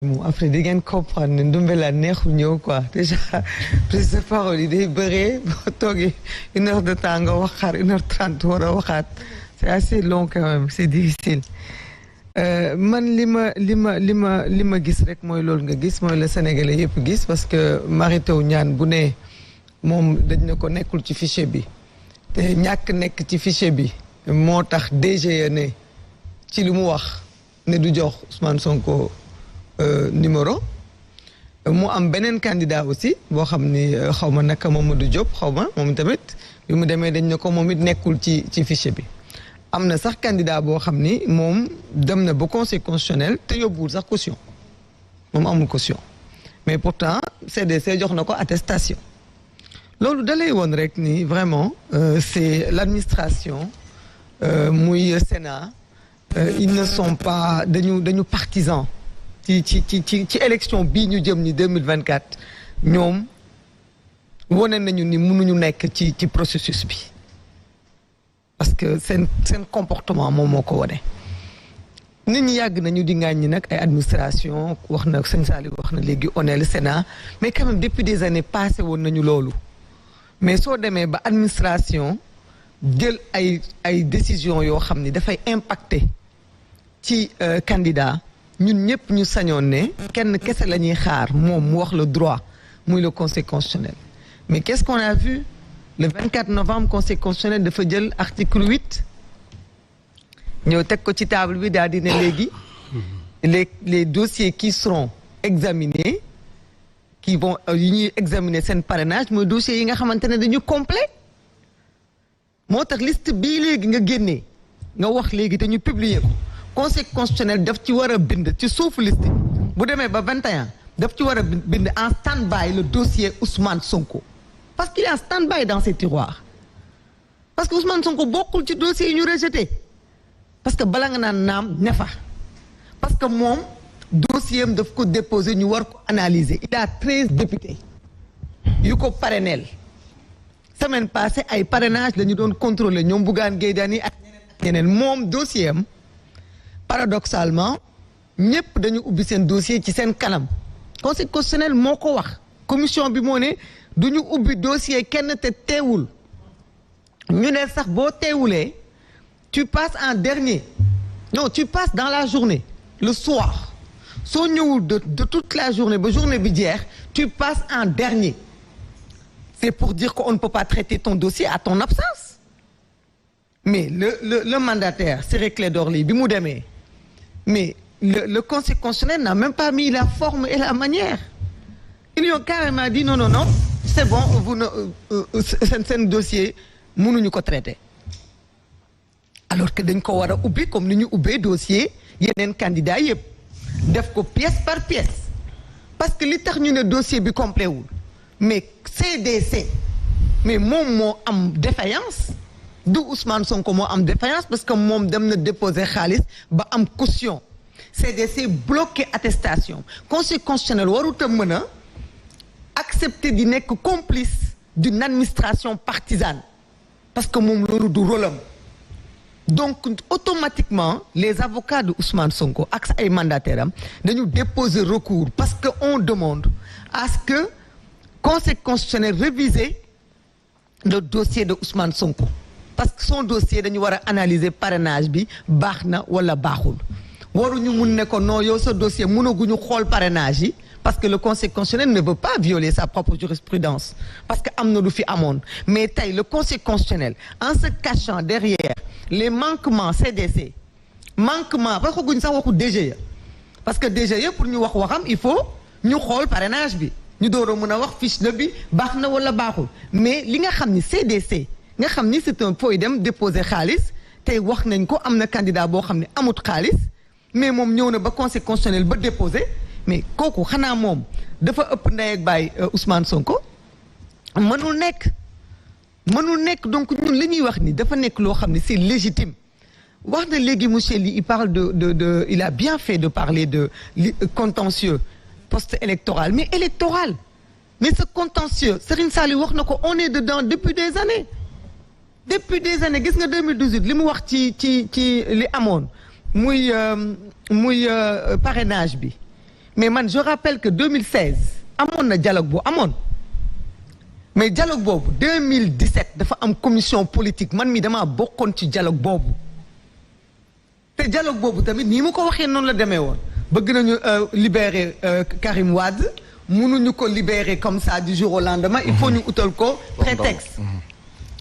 bon après di ngeen comprendre ne Ndoumbelane neexul ñëw quoi déjà prise de parole yi day bëree boo toogee 1 heure de temps nga waxaat 1 heure 30 war a waxaat c'est assez long quand même c'est difficile man li ma gis rek mooy loolu nga gis mooy la Sénégalais yëpp gis parce que Mary Teuw Niane bu ne moom dañ ne ko nekkul ci fichier bi te ñàkk nekk ci fichier bi moo tax DGE ne ci li mu wax ne du jox Ousmane Sonko numéro mu am beneen candidat aussi boo xam ni xaw ma naka Mamadou Diop xaw ma moom tamit bi mu demee dañ ne ko moom it nekkul ci fichier bi am na sax candidat boo xam ni moom dem na ba conseil constitutionnel te yóbbuwul sax caution moom amul caution mais pourtant CDC jox na ko attestation loolu dalay woon rek ni vraiment c'est l'administration muy Sénat ils ne sont pas dañu partisans ci élection bii ñu jëm ni 2024 ñoom wane nañu ni mënuñu nekk ci processus bi parce que seen comportement moom moo ko wane nit ñi yàgg nañu di ŋàññi nag ay administration wax na sëñ Saliou wax na léegi on est le Sénat mais quand même depuis des années passé woon nañu loolu mais soo demee ba administration jël ay décisions yoo xam ni dafay impacter ci candidat ñun ñëpp ñu sañoon ne kenn kese la ñuy xaar moom mu wax le droit muy le conseil constitutionnel mais qu'est-ce qu'on a vu le 24 novembre conseil constitutionnel dafa jël article 8 ñëw teg ko ci table bi daal di ne léegi les dossiers qui seront examinés qui vont yi ñuy examiner seen parrainage mooy dossiers yi nga xamante ne dañu complet moo tax liste bii léegi nga génnee nga wax léegi te ñu publier ko conseil constitutionnel daf ci war a bind ci suufu liste bu demee ba 21 daf ci war a bind en stand-by le dossier Ousmane Sonko parce qu'il est en stand-by dans ses tiroirs parce que Ousmane Sonko bokkul ci dossier yi ñu rejeté parce que bala nga naan naam ne fa parce que moom dossier am daf ko déposé ñu war ko analyser il a 13 députés yu ko parrainel semaine passée ay parrainage la ñu doon contrôler ñoom Bougane Gueye Dany ak ñeneen moom dossier am paradoxalement ñëpp dañu ubbi seen dossier ci seen kanam conseil constitutionnel moo ko wax commission bi moo ne du ñu ubbi dossier kenn te teewul ñu ne sax boo teewulee tu passes en dernier non tu passes dans la journée le soir soo ñëwul de toute la journée ba journée bi jeex tu passes en dernier c'est pour dire qu'on ne peut pas traiter ton dossier à ton absence mais le mandataire Ciré Clédor Ly bi mu demee mais le conseil constitutionnel n'a même pas mis la forme et la manière ils lui ont carrément dit non c'est bon vous ne seen dossier mënuñu ko traiter alors que dañ ko war a ubbi comme ni ñu ubbee dossier yeneen candidats yëpp def ko pièce par pièce parce que li tax ñu ne dossier bi complet wul mais CDC mais moom moo am défaillance du Ousmane Sonko moo am défaillance parce que moom dem na déposer xaalis ba am caution CDC bloqué attestation conseil constitutionnel warut a mën a accepter di nekk complice d'une administration partisane parce que moom loolu du rôle am donc automatiquement les avocats de Ousmane Sonko ak ay mandataires am dañu déposer recours parce que on demande à ce que conseil constitutionnel réviser le dossier de Ousmane Sonko parce que son dossier dañu war a analyser parrainage bi baax na wala baaxul waruñu mun ne ko non yow sa dossier mënaguñu xool parrainage yi parce que le conseil constitutionnel ne veut pas violer sa propre jurisprudence parce que am na lu fi amoon mais tey le conseil constitutionnel en se cachant derrière les manquements CDC manquement waxaguñ sax waxu DGE parce que DGE pour ñu wax waxam il faut ñu xool parrainage bi ñu door a mën a wax fiche de bi baax na wala baaxul mais li nga xam ni CDC nga xam ni c'est un fooy dem déposer xaalis tey wax nañ ko am na candidat boo xam ne amut xaalis mais moom ñëw na ba conseil constitutionnel ba déposer mais kooku xanaa moom dafa ëpp ndey ak baay Ousmane Sonko mënul nekk donc ñun li ñuy wax ni dafa nekk loo xam ne c'est légitime wax na léegi monsieur Ly il parle de il a bien fait de parler de contentieux post-électoral mais électoral mais ce contentieux Serigne Saliou wax na ko on est dedans depuis des années gis nga 2018 li mu wax ci li amoon muy parrainage bi mais man je rappelle que 2016 amoon na dialogue bu amoon mais dialogue boobu 2017 dafa am commission politique man mi damaa bokkoon ci dialogue boobu te dialogue boobu tamit nii mu ko waxee noonu la demee woon bëgg nañu libérer Karim Wade mënuñu ko libérer comme ça du jour au lendemain il faut ñu utal ko prétexte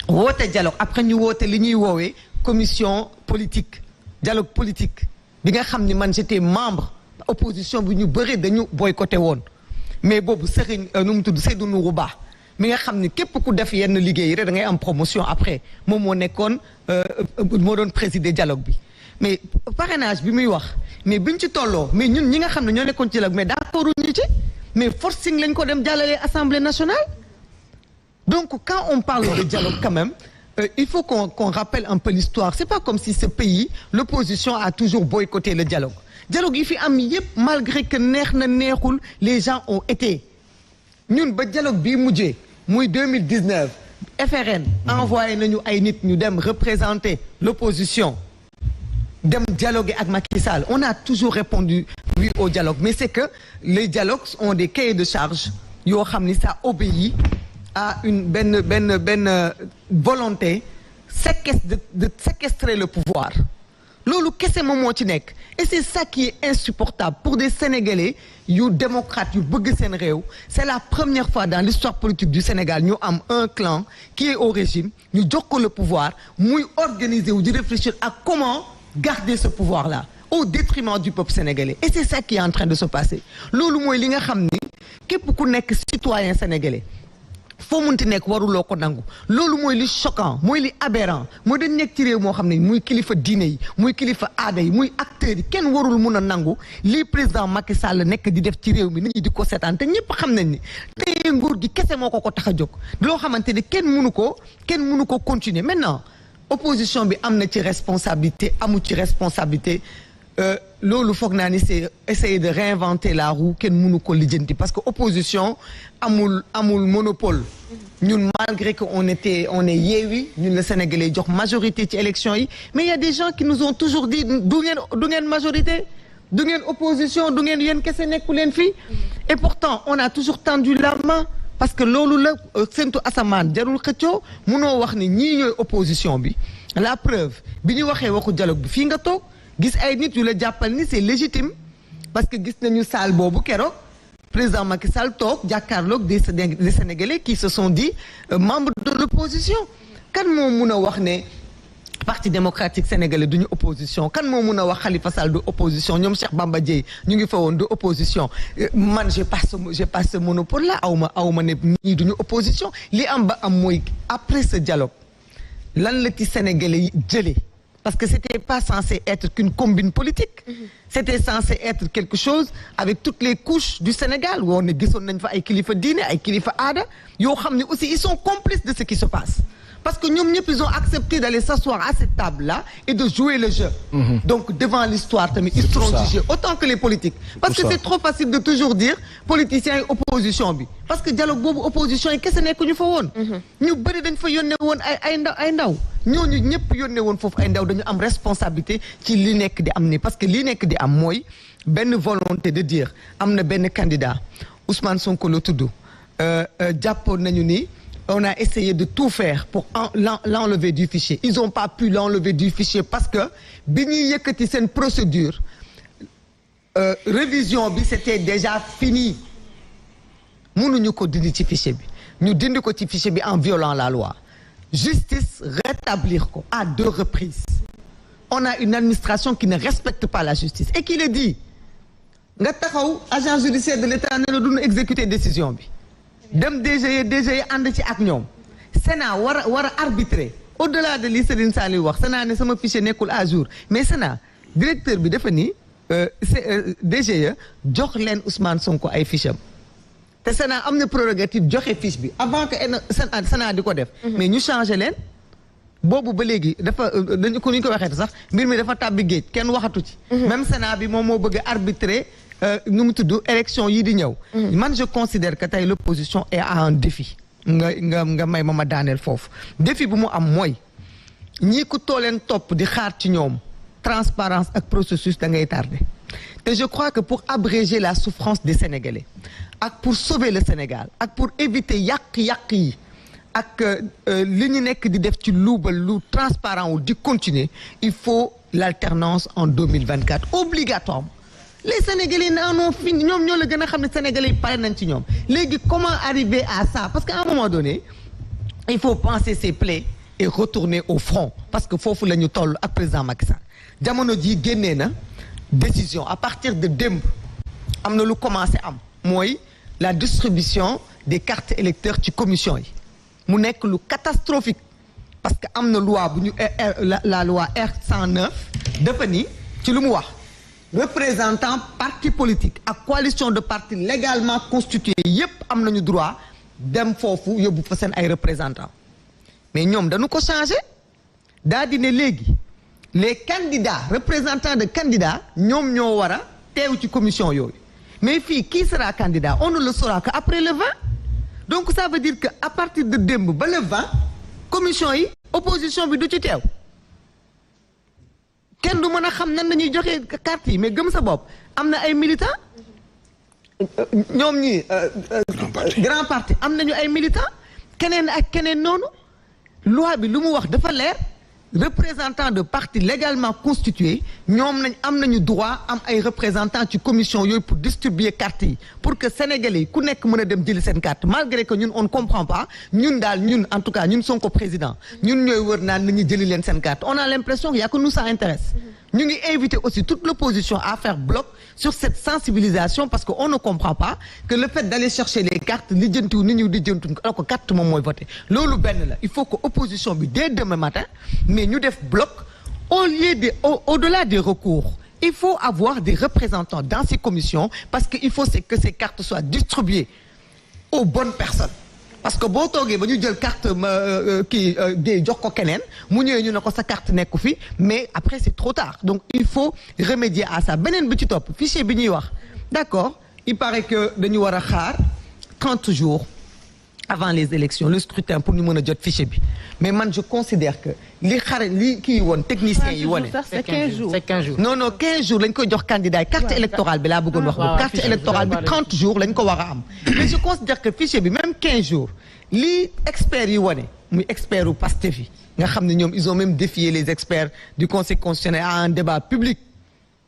woote dialogue après ñu woote li ñuy woowee commission politique dialogue politique bi nga xam ni man j'étais membre opposition bi ñu bëri dañu boycotté woon mais boobu Serigne nu mu tudd Seydou Nourou Ba mi nga xam ni képp ku def yenn liggéey rek da ngay am promotion après moom moo nekkoon moo doon présider dialogue bi mais parrainage bi muy wax mais biñ ci tolloo mais ñun ñi nga xam ne ñoo nekkoon ci dialogue mais d'accord ñu ci mais forcing lañ ko dem jàllalee Assemblée nationale donc quand on parle de dialogue quand même il faut qu'on rappelle un peu l'histoire c'est pas comme si ce pays l'opposition a toujours boycotté le dialogue yi fi am yépp malgré que neex na neexul les gens ont été ñun ba dialogue bii mujjee muy 2019 FRN envoyé nañu ay nit ñu dem représenter l'opposition dem dialoguer ak Macky Sall on a toujours répondu oui au dialogue mais c'est que les dialogues ont des cahiers de charges yoo xam ni ça obéit à une benn volonté de séquestrer le pouvoir loolu kese moom moo ci nekk et c'est ça qui est insupportable pour des Sénégalais yu démocrates yu bëgg seen réew c'est la première fois dans l'histoire politique du Sénégal ñu am un clan qui est au régime ñu jox ko le pouvoir muy organiser wu di réfléchir à comment garder ce pouvoir-là au détriment du peuple sénégalais et c'est ça qui est en train de se passer loolu mooy li nga xam ni képp ku nekk citoyen sénégalais foo munti nekk waruloo ko nangu loolu mooy li choquant mooy li aberrant mooy dañ nekk ci réew moo xam ne muy kilifa diine yi muy kilifa aada yi muy acteurs yi kenn warul mun a nangu lii président Macky Sall nekk di def ci réew mi nit ñi di ko seetaan te ñëpp xam nañ ni tey nguur gi kese moo ko tax a jóg loo xamante ni kenn mënu ko continuer maintenant opposition bi am na ci responsabilité amu ci responsabilité loolu foog naa ni c'est essayer de réinventer la roue kenn mënu ko lijjanti parce que opposition amul monopole ñun malgré que on est Yewwi ñun la Sénégalais jox majorité ci élection yi mais il y a des gens qui nous ont toujours dit du ngeen majorité du ngeen opposition du ngeen yéen kese nekku leen fii et pourtant on a toujours tendu la main parce que loolu la séntu asamaan jarul xëccoo munoo wax ni ñii ñooy opposition bi la preuve bi ñu waxee waxu dialogue bi fii nga toog gis ay nit yu la jàppal ni c'est légitime parce que gis nañu salle boobu keroog président Macky Sall toog jàkkaarloog des Sénégalais qui se sont dit membres de l'opposition kan moo mun a wax ne parti démocratique sénégalais duñu opposition kan moo mun a wax Khalifa Sall du opposition ñoom Cheikh Bamba Dièye ñu ngi fa woon du opposition man j'ai pas ce monopole là awma ne ñii duñu opposition li am ba am mooy après ce dialogue lan la ci sénégalais yi jëlee parce que c'était pas censé être qu'une combine politique c'était censé être quelque chose avec toutes les couches du Sénégal woon ne gisoon nañ fa ay kilifa diine ay kilifa aada yoo xam ne aussi ils sont complices de ce qui se passe parce que ñoom ñëpp ils ont accepté d'aller s'asseoir à cette table-là et de jouer le jeu donc devant l'histoire tamit ils seront jugés autant que les politiques parce que c'est trop facile de toujours dire politiciens yi opposition bi parce que dialogue boobu opposition yi kese nekk ñu fa woon ñu bëri dañ fa yónnee woon ay ndaw ñooñu ñëpp yónnee woon foofu ay ndaw dañu am responsabilité ci li nekk di am ni parce que li nekk di am mooy benn volonté de dire am na benn candidat Ousmane Sonko la tudd jàppoon nañu ni on a essayé de tout faire pour l'enlever du fichier ils ont pas pu l'enlever du fichier parce que bi ñuy yëkkati seen procédure révision bi c'était déjà fini mënuñu ko dindi ci fichier bi ñu dindi ko ci fichier bi en violant la loi justice rétablir ko à 2 reprises on a une administration qui ne respecte pas la justice et qui le dit nga taxaw agent judiciaire de l'État ne la duñu exécuter décision bi dem DGE ànd ci ak ñoom Sénat war a arbitrer au-delà de li Serigne Saliou wax Sénat ne sama fichier nekkul à jour mais Sénat directeur bi dafa ni DGE jox leen Ousmane Sonko ay fiche am te Sénat am na prérogative joxe fiche bi avant que Sénat di ko def mais ñu changé leen boobu ba léegi dafa dañu ko ñu ko waxee sax mbir mi dafa tàbbi géej kenn waxatu ci même Sénat bi moom moo bëgg a arbitrer nu mu tudd élection yi di ñëw man je considère que tey l'opposition est à un défi nga may ma daaneel foofu défi bu mu am mooy ñii ku tooleen topp di xaar ci ñoom transparence ak processus da ngay tardé et je crois que pour abréger la souffrance des Sénégalais ak pour sauver le Sénégal ak pour éviter yàq-yàq yi ak li ñu nekk di def ci luubal lu transparent wu di continuer il faut l'alternance en 2024 obligatoirement. Les Sénégalais en ont fini ñoom ñoo la gën a xam ne Sénégalais yi pare nañ ci ñoom léegi comment arriver à ça parce qu'à un moment donné il faut penser ses plaies et retourner au front parce que foofu la ñu toll ak président Macky Sall jamono ji génnee na décision à partir de démb am na lu commencé am mooy la distribution des cartes électeurs ci commission yi mu nekk lu catastrophique parce que am na loi bu ñu la loi R109 dafa ni ci lu mu wax représentant parti politique ak coalition de partis légalement constitués yépp am nañu droit dem foofu yóbbu fa seen ay représentants mais ñoom dañu ko changé daa di ne léegi les candidats représentants de candidats ñoom ñoo war a teew ci commission yooyu mais fii qui sera candidat on ne le saura que après le 20 donc ça veut dire que à partir de démb ba le 20 commission yi opposition bi du ci teew kenn du mën a xam nan nañuy joxe carte yi mais gëm sa bopp am na ay militants ñoom ñi grand parti am nañu ay militants keneen ak keneen noonu loi bi lu mu wax dafa leer représentant de parti légalement constitué ñoom am nañu droit am ay représentants ci commission yooyu pour distribuer carte yi pour que sénégalais yi ku nekk mën a dem jëli seen carte malgré que ñun on ne comprend pas ñun daal ñun en tout cas ñun Sonko président ñun ñooy wër naan nañu jëli leen seen carte on a l'impression qu'il y a que nous ça intéresse ñu ngi invité aussi toute l'opposition à faire bloc sur cette sensibilisation parce que on ne comprend pas que le fait d'aller chercher les cartes lijjantiw ni ñu lijjantuñ ko alors que carte moom mooy voté loolu benn la il faut que opposition bi dès demain matin mais ñu def bloc au-delà des recours il faut avoir des représentants dans ces commissions parce que il faut que ces cartes soient distribuées aux bonnes personnes parce que boo toogee ba ñu jël carte kii jox ko keneen mu ñëwee ñu ne ko sa carte nekku fi mais après c'est trop tard donc il faut remédier à ça beneen bi ci topp fichier bi ñuy wax d'accord il paraît que dañu war a xaar 30 jours avant les élections le scrutin pour ñu mën a jot fichier bi mais man je considère que li kii woon technicien yi wone c'est 15 jours c'est 15 jours non 15 jours lañ koy jox candidat yi carte électorale bi laa bëggoon wax boobu carte électorale bi 30 jours lañ ko war a am mais je considère que fichier bi même 15 jours li experts yi wone muy expert u Pastef yi nga xam ne ñoom ils ont même défié les experts du conseil constitutionnel à un débat public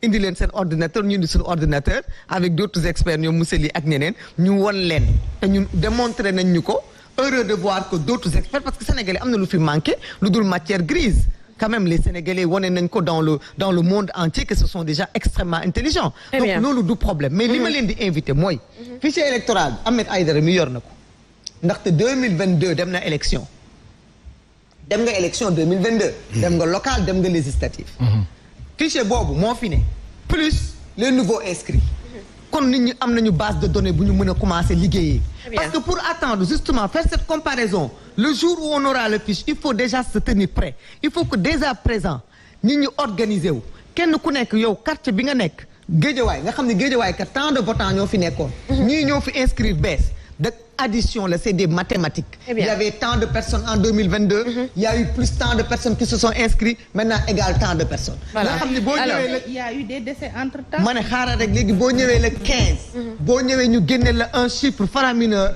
indi leen seen ordinateur ñu indi suñu ordinateur avec d'autres experts ñoom monsieur Ly ak ñeneen ñu won leen te ñun démontré nañ ñu ko heureux de voir que d'autres experts parce que sénégalais am na lu fi manqué lu dul matière grise quand même les sénégalais wane nañ ko dans le monde entier que ce sont des gens extrêmement intelligents donc loolu du problème mais li ma leen di invité mooy fichier électoral Ahmed Aïdara mi yor na ko ndaxte 2022 dem na élection dem nga élection 2022 dem nga local dem nga législative fichier boobu moo fi ne plus les nouveaux inscrits kon nit ñi am nañu base de données bu ñu mën a commencer liggéeyee parce que pour attendre justement faire cette comparaison le jour où on aura le fiche il faut déjà se tenir prêt il faut que dès à présent nit ñi organiser wu kenn ku nekk yow quartier bi nga nekk Guédiawaye nga xam ne Guédiawaye kat tant de votants ñoo fi nekkoon ñii ñoo fi inscrire bees de addition là c'est des mathématiques il y avait tant de personnes en 2022 il y a eu plus tant de personnes qui se sont inscrits maintenant égal tant de personnes nga xam ne boo ñëwee il y a eu des décès entre temps ma ne xaaral rek léegi boo ñëwee le 15 boo ñëwee ñu génne la un chiffre faramineux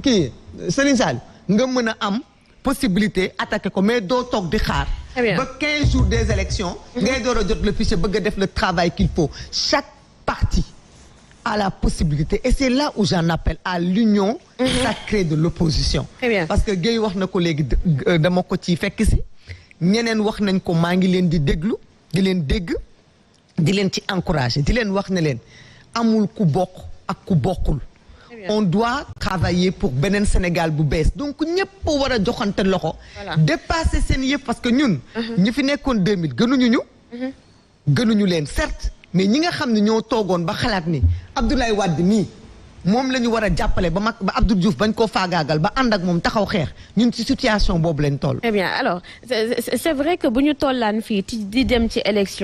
kii Serigne Sall nga mën a am possibilité attaquer ko mais doo toog di xaar ba 15 jours des élections ngay door a jot le fichier bëgg a def le travail qu'il faut chaque parti a la possibilité et c'est là où j'en appelle à l'union sacrée de l'opposition parce que Guèye wax na ko léegi dama ko ci fekk si ñeneen wax nañ ko maa ngi leen di déglu di leen dégg di leen ci encourager di leen wax ne leen amul ku bokk ak ku bokkul on doit travailler pour beneen Sénégal bu bees donc ñëpp war a joxante loxo dépasser seen yëf parce que ñun ñi fi nekkoon 2000 gënuñu leen certes mais ñi nga xam ne ñoo toogoon ba xalaat ni Abdoulaye Wade nii moom la ñu war a jàppale ba Abdou Diouf bañ koo faagaagal ba ànd ak moom taxaw xeex ñun ci situation boobu lañ toll. Eh bien alors c'est vrai que bu ñu tollaan fii di dem ci élection